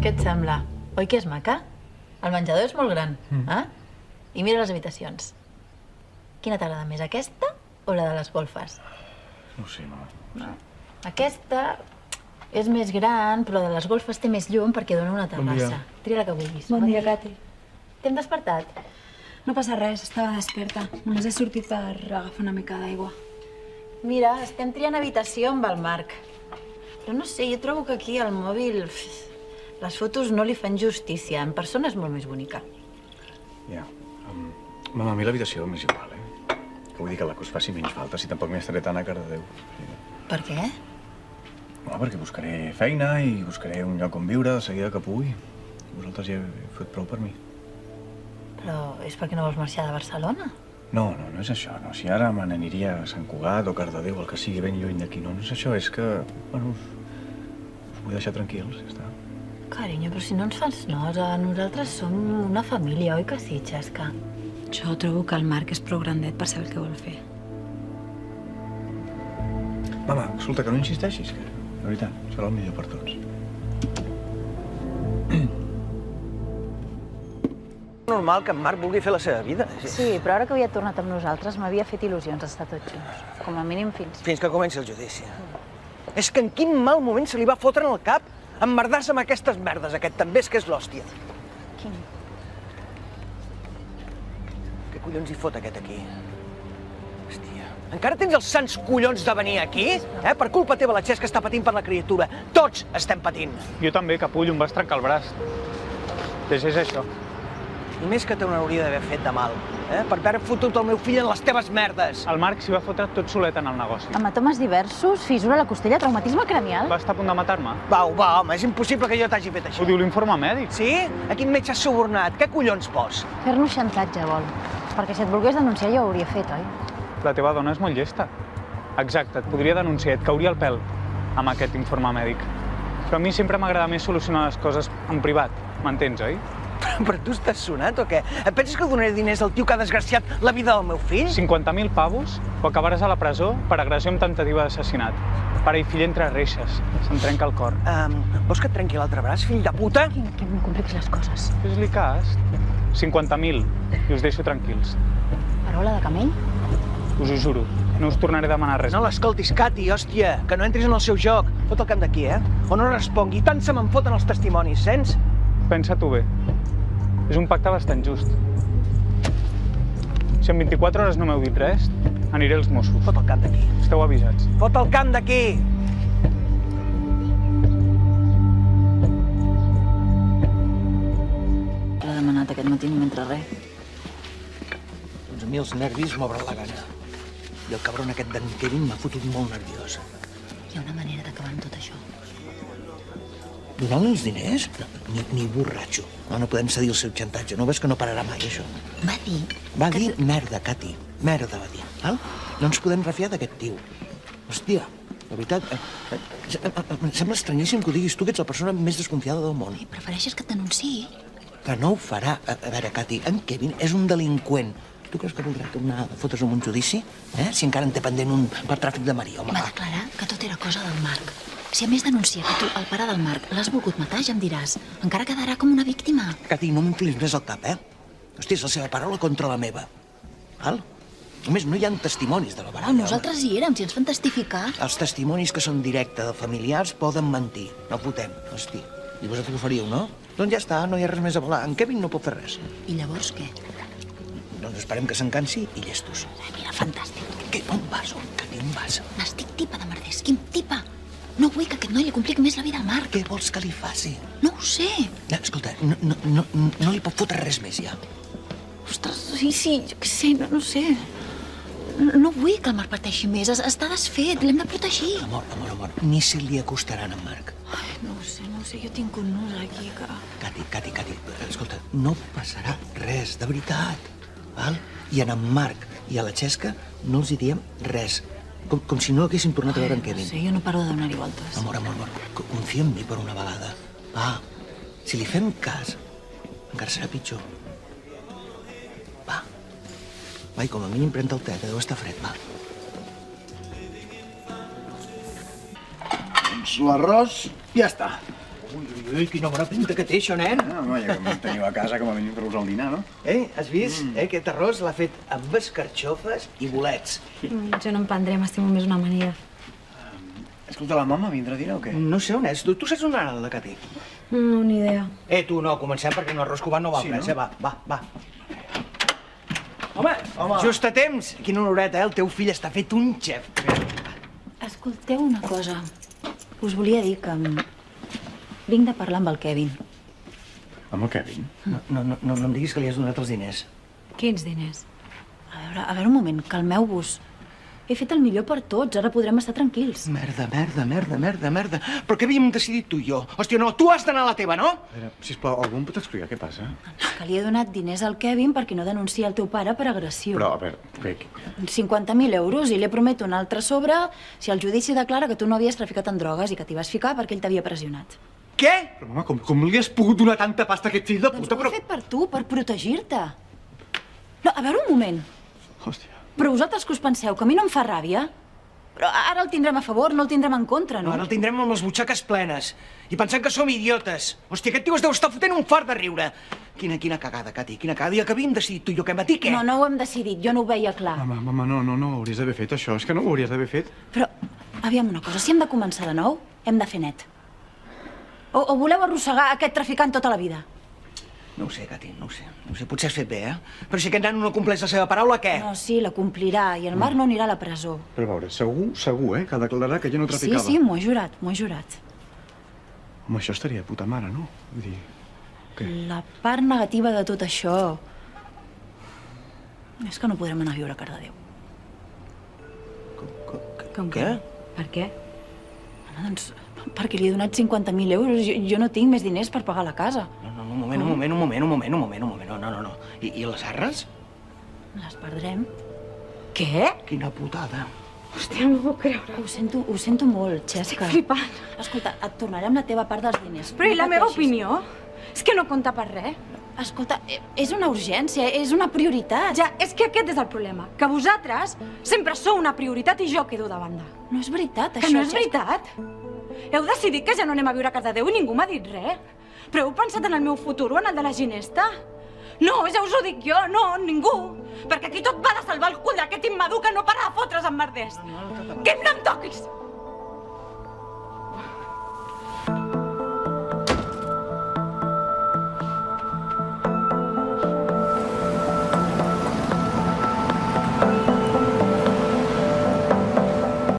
Què et sembla? Oi que és maca? El menjador és molt gran, eh? I mira les habitacions. Quina t'agrada més, aquesta o la de les golfes? No ho sé, mama. No. Aquesta és més gran, però la de les golfes té més llum perquè dona una terrassa. Tria la que vulguis. Bon dia, Cati. T'hem despertat? No passa res, estava desperta. Només he sortit per agafar una mica d'aigua. Mira, estem triant habitació amb el Marc. Però no sé, jo trobo que aquí al mòbil les fotos no li fan justícia. En persona és molt més bonica. Ja. Mama, a mi l'habitació m'és igual, Que vull dir que la que us faci menys falta, si tampoc m'hi estaré tant a Cardedeu. Per què? No, perquè buscaré feina i buscaré un lloc on viure de seguida que pugui. Vosaltres ja heu fet prou per mi. Però és perquè no vols marxar de Barcelona? No és això, no. Si ara me n'aniria a Sant Cugat o Cardedeu, el que sigui ben lluny d'aquí, no és això, és que, bueno, us vull deixar tranquils, ja està. Carinyo, però si no ens fas nosa, nosaltres som una família, oi que sí, Xesca? Jo trobo que el Marc és prou grandet per saber el que vol fer. Mama, escolta, que no insisteixis, que, de veritat, serà el millor per tots. Normal que en Marc vulgui fer la seva vida. Sí, però ara que havia tornat amb nosaltres m'havia fet il·lusions estar tots junts. Com a mínim fins... Fins que comenci el judici. És que en quin mal moment se li va fotre en el cap emmerdar-se amb aquestes merdes, aquest també és que és l'hòstia. Quin? Què collons hi fot aquest aquí? Hòstia, encara tens els sants collons de venir aquí? Per culpa teva la Xesca està patint per la criatura. Tots estem patint. Jo també, capullo, em vas trencar el braç. Llegeix això. I més que te n'hauria d'haver fet de mal, per haver fotut el meu fill en les teves merdes. El Marc s'hi va fotre tot solet en el negoci. Hematomes diversos, fissura a la costella, traumatisme cranial? Va estar a punt de matar-me. Va, home, és impossible que jo t'hagi fet això. Ho diu l'informe mèdic. Sí? A quin metge has subornat? Què collons vols? Fer-nos xantatge, vol. Perquè si et volgués denunciar ja ho hauria fet, oi? La teva dona és molt llesta. Exacte, et podria denunciar, et cauria el pèl amb aquest informe mèdic. Però a mi sempre m'agrada més solucionar les coses en privat, m'entens, oi? Però tu estàs sonat o què? Et penses que donaré diners al tio que ha desgraciat la vida del meu fill? 50.000 pavos o acabaràs a la presó per agressió amb tentativa d'assassinat. Pare i fill entre reixes. Se'm trenca el cor. Vols que et trenqui l'altre braç, fill de puta? Que em compliquis les coses. Fes-li cas. 50.000 i us deixo tranquils. Parola de camell? Us ho juro. No us tornaré a demanar res. No l'escoltis, Cati, hòstia, que no entris en el seu joc. Fot el camp d'aquí, O no respongui. Tant se me'n foten els testimonis, sents? Pensa-t'ho bé. És un pacte bastant just. Si en 24 hores no m'heu dit res, aniré als Mossos. Fot el camp d'aquí. Esteu avisats. Fot el camp d'aquí! L'ha demanat aquest matí no m'entra res. Doncs a mi els nervis m'obren la gana. I el cabron aquest d'en Kevin m'ha fotut molt nerviós. Hi ha una manera d'acabar amb tot això. Donar-li els diners? Ni borratxo. No podem cedir el seu xantatge. No veus que no pararà mai, això? Va dir... Va dir merda, Cati. Merda, va dir. Val? No ens podem refiar d'aquest tio. Hòstia, la veritat... Em sembla estranyíssim que ho diguis tu, que ets la persona més desconfiada del món. Prefereixes que et denunciï? Que no ho farà. A veure, Cati, en Kevin és un delinqüent. Tu creus que voldrà tornar a fotre's amb un judici? Si encara en té pendent un per tràfic de marí, home. Va declarar que tot era cosa del Marc. Si a més denuncia que tu, el pare del Marc, l'has volgut matar, ja em diràs. Encara quedarà com una víctima. Cati, no m'inflis més al cap, Hòstia, és la seva paraula contra la meva. Val? Només no hi ha testimonis de la baralla. Nosaltres hi érem, si ens fan testificar. Els testimonis que són directe de familiars poden mentir. No fotem, hosti. I vosaltres ho faríeu, no? Doncs ja està, no hi ha res més a volar. En Kevin no pot fer res. I llavors què? Doncs esperem que s'encansi i llestos. Mira, fantàstic. Què? On vas? Cati, on vas? N'estic tipa de merders. Quin tipa? No vull que aquest noi li compliqui més la vida al Marc. Què vols que li faci? No ho sé. Escolta, no li pot fotre res més, ja. Ostres, sí, jo què sé, no sé. No vull que el Marc parteixi més. Està desfet, l'hem de protegir. Amor, ni se li acostaran en Marc. Ai, no ho sé, jo tinc un nus aquí que... Cati, escolta, no passarà res, de veritat, val? I en Marc i a la Xesca no els hi diem res. Com si no haguéssim tornat a veure en Kevin. No sé, jo no paro de donar-hi voltes. Amor, confia en mi per una vegada. Va, si li fem cas, encara serà pitjor. Va, i com a mínim pren-te el te, que deu estar fred, va. Doncs l'arròs ja està. Ui, quina bona pinta que té, això, nen. Home, ja que em teniu a casa, com a mínim fer-vos el dinar, no? Has vist? Aquest arròs l'ha fet amb escarxofes i bolets. Jo no em prendré, m'estimo més una amanida. Escolta, la mama vindrà a dinar o què? No sé on és. Tu saps on anar, la Cati? No, ni idea. Tu no, comencem perquè un arròs covat no val res, no? Va. Home, just a temps. Quina oloreta, el teu fill està fet un xef. Escolteu una cosa. Us volia dir que vinc de parlar amb el Kevin. Amb el Kevin? No em diguis que li has donat els diners. Quins diners? A veure un moment, calmeu-vos. He fet el millor per tots, ara podrem estar tranquils. Merda. Però què havíem decidit tu i jo? Hòstia, no, tu has d'anar a la teva, no? A veure, sisplau, algú em pot explicar què passa? Que li he donat diners al Kevin perquè no denunciï el teu pare per agressió. Però, a veure, què? 50.000 euros i li prometo un altre sobre si el judici declara que tu no havies traficat en drogues i que t'hi vas ficar perquè ell t'havia pressionat. Què? Però, mama, com li has pogut donar tanta pasta a aquest fill de Doncs puta, ho he fet per tu, per protegir-te. No, a veure un moment. Hòstia. Però vosaltres que us penseu que a mi no em fa ràbia? Però ara el tindrem a favor, no el tindrem en contra, no? No, ara el tindrem amb les butxaques plenes. I pensant que som idiotes. Hòstia, aquest tio es deu estar fotent un fart de riure. Quina cagada, Cati, quina cagada. I el que havíem decidit tu i jo, que matí què? No ho hem decidit, jo no ho veia clar. Mama, no hauries d'haver fet això. És que no ho hauries d'haver fet. Però, aviam una cosa, si hem de començar de nou, hem de fer net. O voleu arrossegar aquest traficant tota la vida? No ho sé, Cati, no ho sé. Potser has fet bé, Però si aquest nano no compleix la seva paraula, què? No, sí, la complirà, i el Marc no anirà a la presó. Però a veure, segur, que declararà que jo no traficava. Sí, m'ho he jurat. Home, això estaria de puta mare, no? Vull dir, què? La part negativa de tot això és que no podrem anar a viure a Cardedeu. Com Què? Per què? Home, doncs, perquè li he donat 50.000 euros. Jo no tinc més diners per pagar la casa. No, un moment. No. I les arres? Les perdrem. Què? Quina putada. Hòstia, no m'ho puc creure. Ho sento molt, Xesca. Estic flipant. Escolta, et tornarem la teva part dels diners. Però i la No meva pateixis. opinió? És que no compta per res. Escolta, és una urgència, és una prioritat. Ja, és que aquest és el problema. Que vosaltres sempre sou una prioritat i jo quedo de banda. No és veritat, Que això. no és veritat? Heu decidit que ja no anem a viure a Cardedeu i ningú m'ha dit res? Però heu pensat en el meu futur o en el de la Ginesta? No, ja us ho dic jo, no, ningú. Perquè aquí tot va de salvar el cul d'aquest immadur que no para de fotre's amb merders. Que no em toquis!